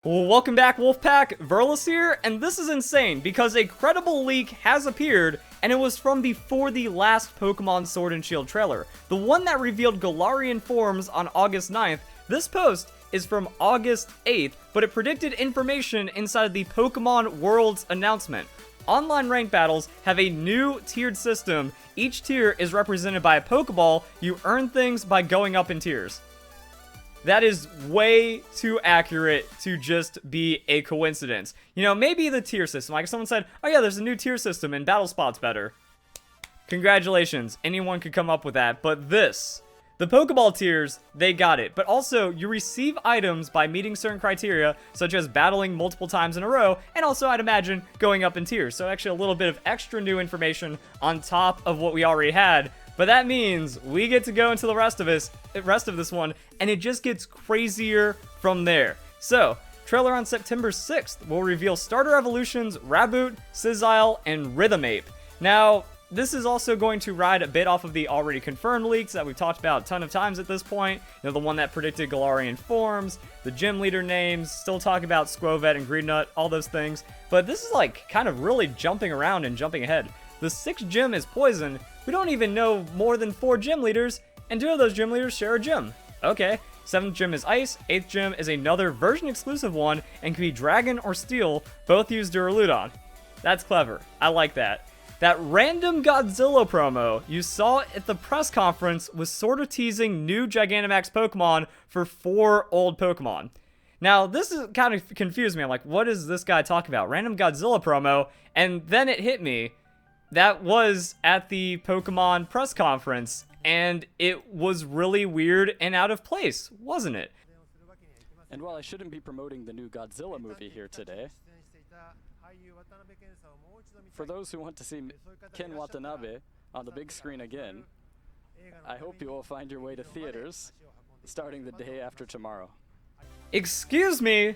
Well, welcome back, Wolfpack. Verlis here, and this is insane because a credible leak has appeared, and it was from before the last Pokemon Sword and Shield trailer, the one that revealed Galarian forms on August 9th. This post is from August 8th, but it predicted information inside of the Pokemon Worlds announcement. Online ranked battles have a new tiered system. Each tier is represented by a Pokeball. You earn things by going up in tiers. That is way too accurate to just be a coincidence. You know, maybe the tier system. Like if someone said, oh yeah, there's a new tier system and Battle Spot's better. Congratulations, anyone could come up with that. But this, the Pokeball tiers, they got it. But also, you receive items by meeting certain criteria, such as battling multiple times in a row, and also, I'd imagine, going up in tiers. So actually a little bit of extra new information on top of what we already had. But that means we get to go into the rest of this one, and it just gets crazier from there. So, trailer on September 6th will reveal starter evolutions, Raboot, Sisile, and Rhythmape. Now, this is also going to ride a bit off of the already confirmed leaks that we've talked about a ton of times at this point. You know, the one that predicted Galarian forms, the gym leader names, still talking about Squovet and Greednut, all those things. But this is like kind of really jumping around and jumping ahead. The 6th gym is Poison. We don't even know more than 4 gym leaders, and 2 of those gym leaders share a gym. Okay. 7th gym is Ice, 8th gym is another version exclusive one, and can be Dragon or Steel, both use Duraludon. That's clever. I like that. That random Godzilla promo you saw at the press conference was sort of teasing new Gigantamax Pokemon for 4 old Pokemon. Now, this is kind of confused me. I'm like, what is this guy talking about? Random Godzilla promo, and then it hit me. That was at the Pokemon press conference, and it was really weird and out of place, wasn't it? And while I shouldn't be promoting the new Godzilla movie here today, for those who want to see Ken Watanabe on the big screen again, I hope you will find your way to theaters starting the day after tomorrow. Excuse me?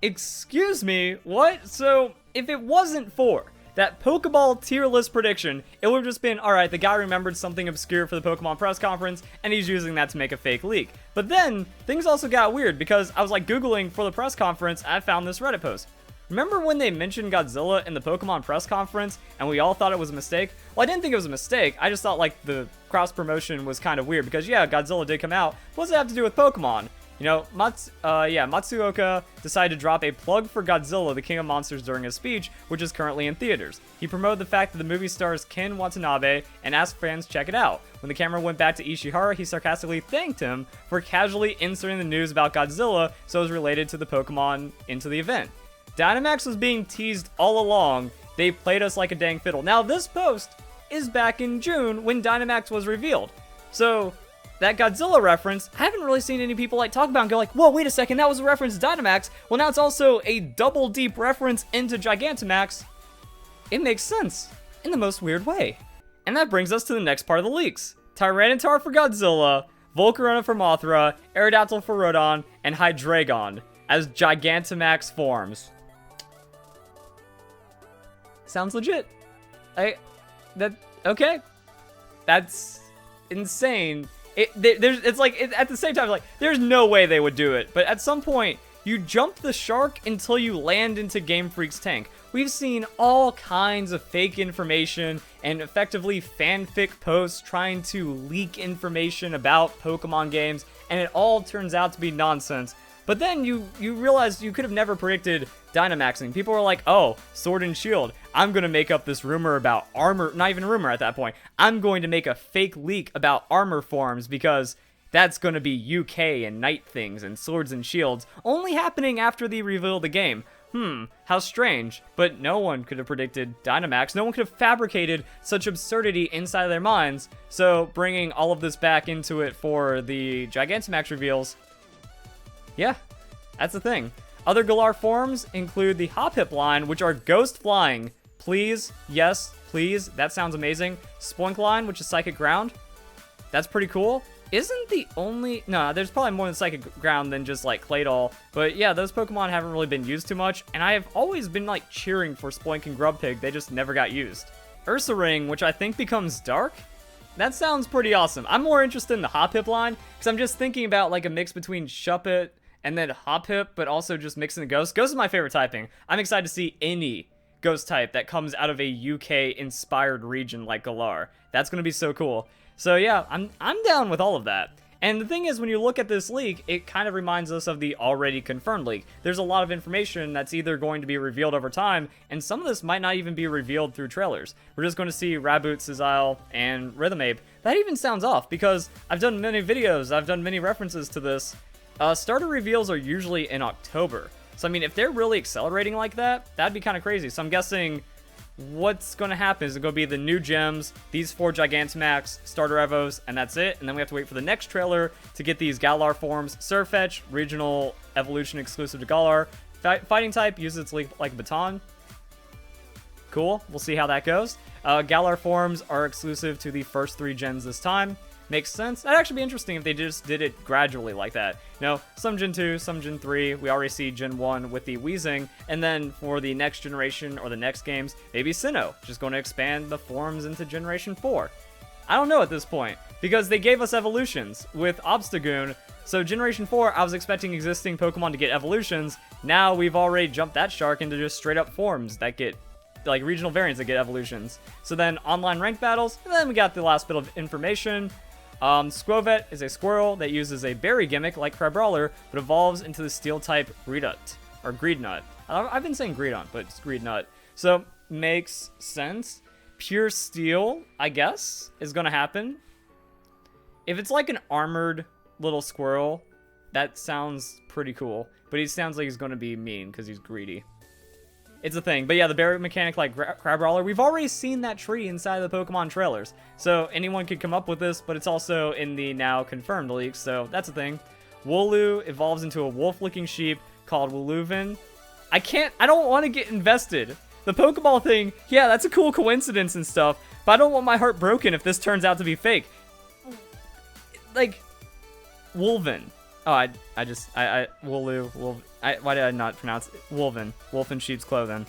Excuse me? What? So, if it wasn't for that Pokeball tier list prediction, it would have just been, alright, the guy remembered something obscure for the Pokemon press conference, and he's using that to make a fake leak. But then, things also got weird, because I was like Googling for the press conference, and I found this Reddit post. Remember when they mentioned Godzilla in the Pokemon press conference, and we all thought it was a mistake? Well, I didn't think it was a mistake, I just thought like the cross-promotion was kind of weird, because yeah, Godzilla did come out. What does it have to do with Pokemon? You know, Matsuoka decided to drop a plug for Godzilla, the King of Monsters, during his speech, which is currently in theaters. He promoted the fact that the movie stars Ken Watanabe and asked fans to check it out. When the camera went back to Ishihara, he sarcastically thanked him for casually inserting the news about Godzilla so it was related to the Pokemon into the event. Dynamax was being teased all along. They played us like a dang fiddle. Now, this post is back in June when Dynamax was revealed. So, that Godzilla reference, I haven't really seen any people like talk about and go like, whoa, wait a second, that was a reference to Dynamax. Well, now it's also a double deep reference into Gigantamax. It makes sense in the most weird way. And that brings us to the next part of the leaks. Tyranitar for Godzilla, Volcarona for Mothra, Aerodactyl for Rodon, and Hydreigon as Gigantamax forms. Sounds legit. Okay. That's insane. At the same time, like, there's no way they would do it. But at some point, you jump the shark until you land into Game Freak's tank. We've seen all kinds of fake information and effectively fanfic posts trying to leak information about Pokemon games, and it all turns out to be nonsense. But then you realize you could have never predicted Dynamaxing. People were like, oh, Sword and Shield. I'm going to make up this rumor about armor. Not even a rumor at that point. I'm going to make a fake leak about armor forms because that's going to be UK and Night things and Swords and Shields only happening after they reveal the game. How strange. But no one could have predicted Dynamax. No one could have fabricated such absurdity inside of their minds. So bringing all of this back into it for the Gigantamax reveals, yeah, that's the thing. Other Galar forms include the Hoppip line, which are Ghost Flying. Please, yes, please, that sounds amazing. Spoink line, which is Psychic Ground. That's pretty cool. Isn't the only... No, there's probably more than Psychic Ground than just, like, Claydol. But yeah, those Pokemon haven't really been used too much, and I have always been, like, cheering for Spoink and Grubpig. They just never got used. Ursaring, which I think becomes Dark? That sounds pretty awesome. I'm more interested in the Hoppip line, because I'm just thinking about, like, a mix between Shuppet and then Hoppip, but also just mixing the Ghost. Ghost is my favorite typing. I'm excited to see any Ghost type that comes out of a UK-inspired region like Galar. That's going to be so cool. So yeah, I'm down with all of that. And the thing is, when you look at this leak, it kind of reminds us of the already confirmed leak. There's a lot of information that's either going to be revealed over time, and some of this might not even be revealed through trailers. We're just going to see Raboot, Sazile, and Rhythm Ape. That even sounds off, because I've done many videos, I've done many references to this. Starter reveals are usually in October. So I mean, if they're really accelerating like that, that'd be kind of crazy. So I'm guessing what's going to happen is it's going to be the new gems, these 4 Gigantamax starter Evos, and that's it. And then we have to wait for the next trailer to get these Galar forms. Surfetch, regional evolution exclusive to Galar. Fighting type uses its leak like a baton. Cool. We'll see how that goes. Galar forms are exclusive to the first 3 gens this time. Makes sense. That'd actually be interesting if they just did it gradually like that. You know, some Gen 2, some Gen 3. We already see Gen 1 with the Weezing. And then for the next generation or the next games, maybe Sinnoh. Just going to expand the forms into Generation 4. I don't know at this point, because they gave us evolutions with Obstagoon. So Generation 4, I was expecting existing Pokemon to get evolutions. Now we've already jumped that shark into just straight up forms that get, like, regional variants that get evolutions. So then online ranked battles, and then we got the last bit of information. Squovet is a squirrel that uses a berry gimmick like Crabrawler, but evolves into the steel type Greednut, or Greednut. I've been saying Greednut, but it's Greednut. So, makes sense. Pure Steel, I guess, is going to happen. If it's like an armored little squirrel, that sounds pretty cool. But he sounds like he's going to be mean because he's greedy. It's a thing. But yeah, the berry mechanic like Crabrawler, we've already seen that tree inside of the Pokemon trailers. So anyone could come up with this, but it's also in the now confirmed leaks, so that's a thing. Wooloo evolves into a wolf-looking sheep called Woolooven. I don't want to get invested. The Pokeball thing, yeah, that's a cool coincidence and stuff, but I don't want my heart broken if this turns out to be fake. Like, Wolven. Oh, Wooloo, why did I not pronounce it? Wolven. Wolf in sheep's clothing.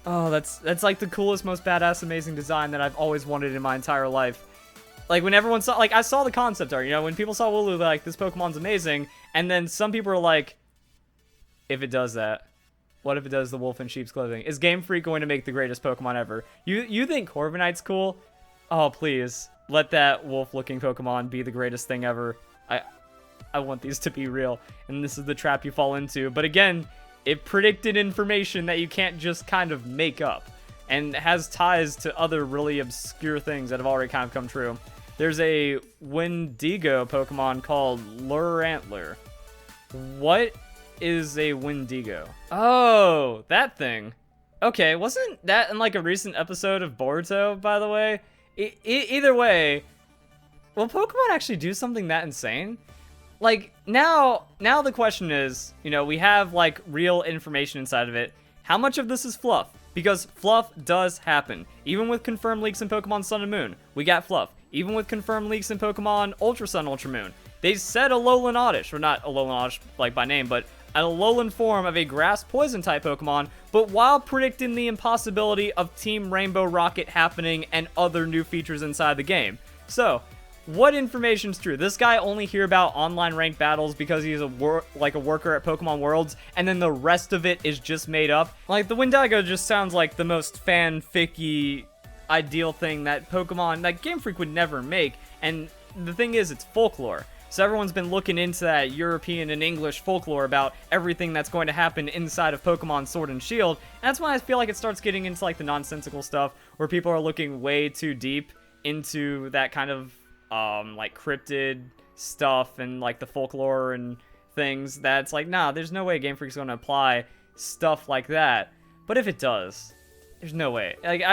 Oh, that's like the coolest, most badass, amazing design that I've always wanted in my entire life. Like, when everyone saw, like, I saw the concept art, you know, when people saw Wooloo, they're like, this Pokemon's amazing, and then some people were like, if it does that, what if it does the wolf in sheep's clothing? Is Game Freak going to make the greatest Pokemon ever? You think Corviknight's cool? Oh, please, let that wolf-looking Pokemon be the greatest thing ever. I want these to be real, and this is the trap you fall into. But again, it predicted information that you can't just kind of make up, and has ties to other really obscure things that have already kind of come true. There's a Wendigo Pokemon called Lurantler. What is a Wendigo? Oh, that thing. Okay, wasn't that in like a recent episode of Boruto, by the way? Either way, will Pokemon actually do something that insane? Like, now the question is, you know, we have, like, real information inside of it. How much of this is fluff? Because fluff does happen. Even with confirmed leaks in Pokemon Sun and Moon, we got fluff. Even with confirmed leaks in Pokemon Ultra Sun, Ultra Moon, they said Alolan Oddish, or not Alolan Oddish, like, by name, but an Alolan form of a grass poison type Pokemon, but while predicting the impossibility of Team Rainbow Rocket happening and other new features inside the game. So, what information's true? This guy only hear about online ranked battles because he's a worker at Pokemon Worlds, and then the rest of it is just made up. Like, the Wendigo just sounds like the most fanficky ideal thing that Pokemon, that Game Freak would never make. And the thing is, it's folklore. So everyone's been looking into that European and English folklore about everything that's going to happen inside of Pokemon Sword and Shield. And that's why I feel like it starts getting into like the nonsensical stuff where people are looking way too deep into that kind of like cryptid stuff and like the folklore and things that's like, nah, there's no way Game Freak's going to apply stuff like that. But if it does, there's no way. Like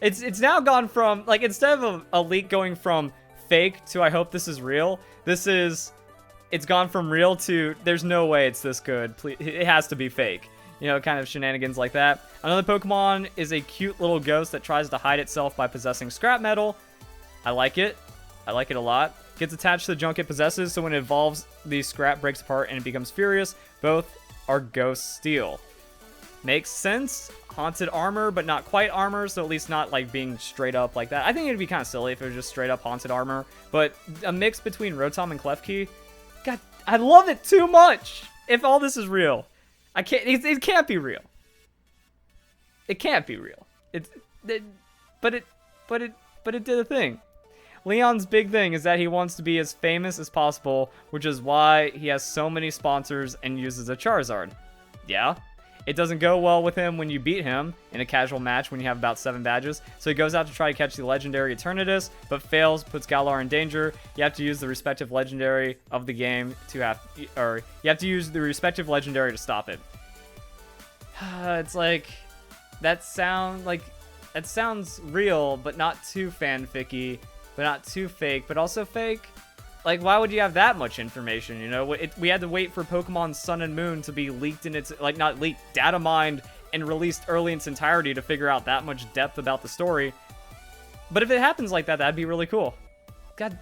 it's now gone from like, instead of a leak going from fake to I hope this is real, it's gone from real to there's no way it's this good. Please, it has to be fake. You know, kind of shenanigans like that. Another Pokemon is a cute little ghost that tries to hide itself by possessing scrap metal. I like it. I like it a lot. Gets attached to the junk it possesses, so when it evolves, the scrap breaks apart and it becomes furious. Both are ghost steel. Makes sense. Haunted armor, but not quite armor, so at least not like being straight up like that. I think it'd be kind of silly if it was just straight up haunted armor, but a mix between Rotom and Klefki. God, I love it too much. if all this is real, I can't. It can't be real. It can't be real. But it did a thing. Leon's big thing is that he wants to be as famous as possible, which is why he has so many sponsors and uses a Charizard. Yeah. It doesn't go well with him when you beat him in a casual match when you have about 7 badges, so he goes out to try to catch the legendary Eternatus, but fails, puts Galar in danger. You have to use the respective legendary of the game to you have to use the respective legendary to stop it. It's like, that sounds real, but not too fanficky, but not too fake, but also fake. Like, why would you have that much information, you know? We had to wait for Pokemon Sun and Moon to be leaked in its, like, not leaked, data mined and released early in its entirety to figure out that much depth about the story. But if it happens like that, that'd be really cool. God.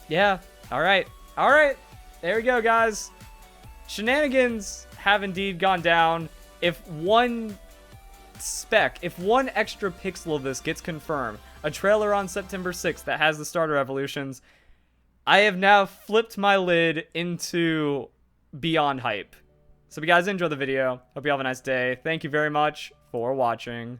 Yeah. Alright. Alright. There we go, guys. Shenanigans have indeed gone down. If one extra pixel of this gets confirmed, a trailer on September 6th that has the starter evolutions, I have now flipped my lid into beyond hype. So if you guys enjoyed the video, hope you have a nice day. Thank you very much for watching.